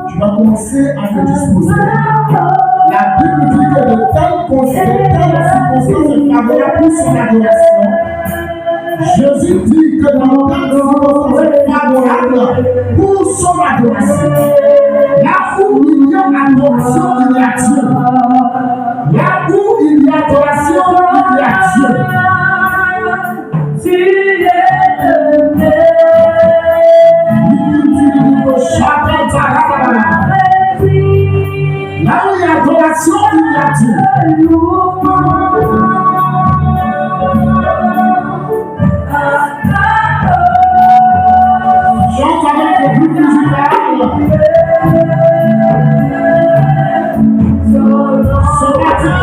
Tu vas commencer à te disposer. La Bible dit que de telles circonstances favorables pour son adoration. Jésus dit que dans telles circonstances favorables pour son adoration. Là où il y a adoration, il y a Dieu. Là où il y a adoration, il y a Dieu. Là où il y a adoration, il y a Dieu. Chante avec le groupe musical. Ce matin,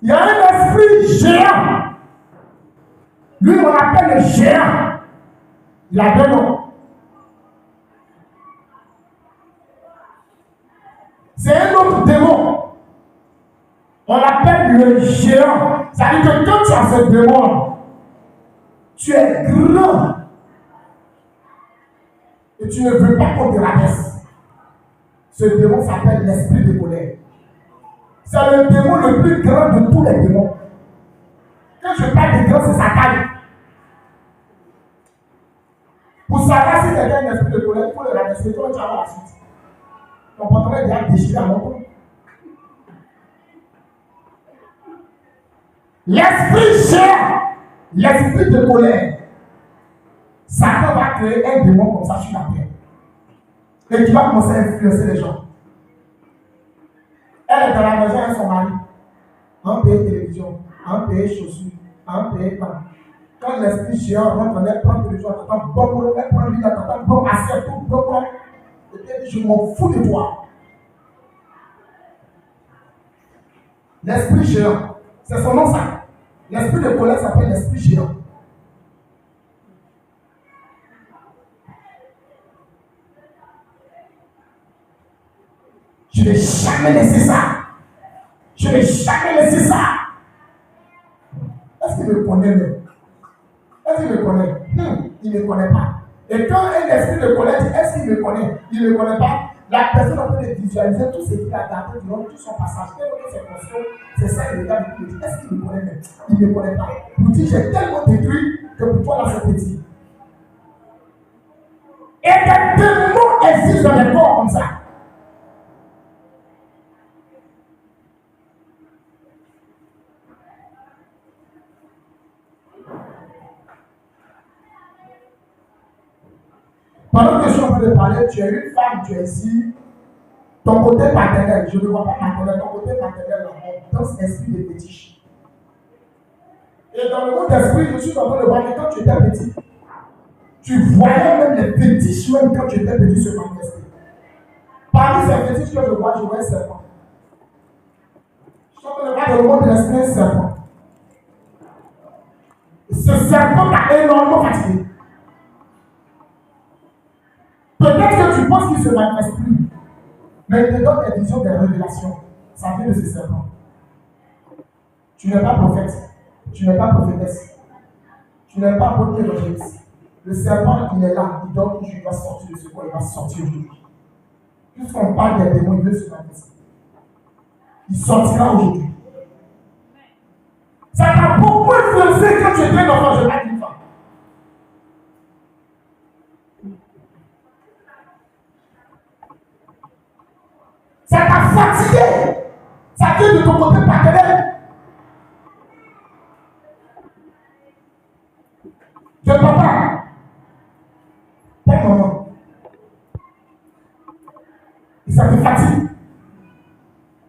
Il y a un esprit géant. Lui, on l'appelle le géant. Il a deux noms. C'est un autre démon. On l'appelle le géant. Ça veut dire que quand tu as ce démon, tu es grand. Et tu ne veux pas qu'on te rabaisse. Ce démon s'appelle l'esprit de colère. C'est le démon le plus grand de tous les démons. Quand je parle de grand, c'est sa taille. Pour savoir si quelqu'un a un esprit de colère, il faut le rabaisser. Toi, tu vas voir la suite. Ton pantalon est déjà déchiré à longtemps. L'esprit géant, l'esprit de colère, Satan va créer un démon comme ça sur la terre. Et qui va commencer à influencer les gens. Elle est dans la maison avec son mari. Un pays télévision, un pays chaussures, un pays pain. Quand l'esprit géant rentre, elle prend télévision, elle t'entend bon, elle prend l'huile, elle t'entend bon, assiette, tout bon. Et elle dit, je m'en fous de toi. L'esprit géant, c'est son nom ça. L'esprit de colère s'appelle l'esprit géant. Je ne vais jamais laisser ça. Je ne vais jamais laisser ça. Est-ce qu'il me connaît même? Est-ce qu'il me connaît? Il ne me connaît pas. Et quand un esprit de colère dit, est-ce qu'il me connaît? Il ne me connaît pas. La personne en train de visualiser tout ce qu'il a gardé durant tout son passage. Quelle est ses conscients? C'est ça, il regarde et il dit, est-ce qu'il me connaît même? Il ne me connaît pas. Pour dire, j'ai tellement détruit que pour toi, là, c'est petit. Et des démons existent dans les corps comme ça. Pendant que je suis en train de parler, tu es une femme, tu es ici. Ton côté paternel, je ne vois pas maternel, ton côté paternel, on danse esprit de fétiche. Et dans le monde d'esprit, je suis en train de voir que quand tu étais petit, tu voyais même les fétiches, même quand tu étais petit, se manifester. Parmi ces fétiches que je vois un serpent. Je suis en train de voir dans le monde de l'esprit un serpent. Ce serpent t'a énormément fatigué. Peut-être que tu penses qu'il ne se manifeste plus, mais il te donne des visions, des révélations. Ça vient de ce serpent. Tu n'es pas prophète, tu n'es pas prophétesse, tu n'es pas apôtre évangéliste. Le serpent, il est là, il dort toujours, il va sortir de ce corps, il va sortir aujourd'hui. Puisqu'on parle des démons, il veut se manifester. Il sortira aujourd'hui. Ça t'a beaucoup influencé quand tu étais enfant, je l'ai dit. Ça t'a fatigué. Ça vient de ton côté paternel. Je papa. Pas maman. Et ça te fatigue.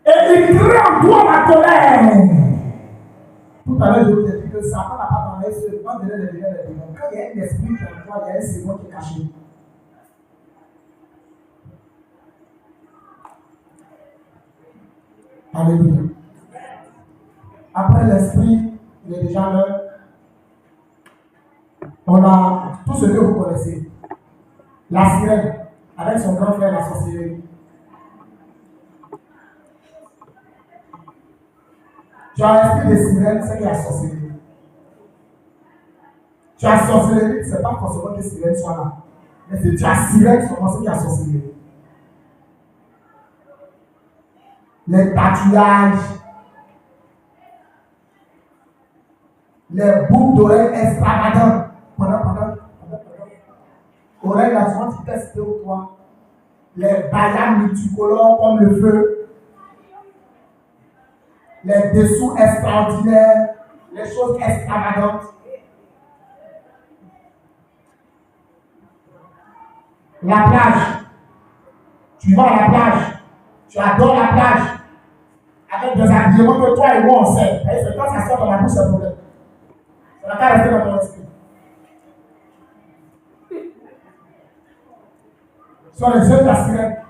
Et il crée en toi la colère. Tout à l'heure, je vous ai dit que Satan n'a pas parlé sur le plan de les démons. Quand il y a un esprit qui est en toi, il y a un second qui est caché. Alléluia. Après l'esprit, il est déjà l'heure. On a tout ce que vous connaissez. La sirène, avec son grand frère, la sorcellerie. Tu as l'esprit de sirène, c'est qu'il y a sorcellerie. Tu as sorcellerie, c'est pas forcément que sirène soit là. Mais si tu as sirène, c'est qu'il y a sorcellerie. Les tatouages, les boucles d'oreilles extravagantes. Pendant. Oreilles là, souvent tu testes au toit. Les baillards multicolores comme le feu. Les dessous extraordinaires. Les choses extravagantes. La plage. Tu vas à la plage. Tu adores la plage. Avec des habillements que toi et moi on sait. C'est quand ça sort dans la bouche, c'est un problème. Ça va pas rester dans ton esprit. Sur les yeux de la sirène.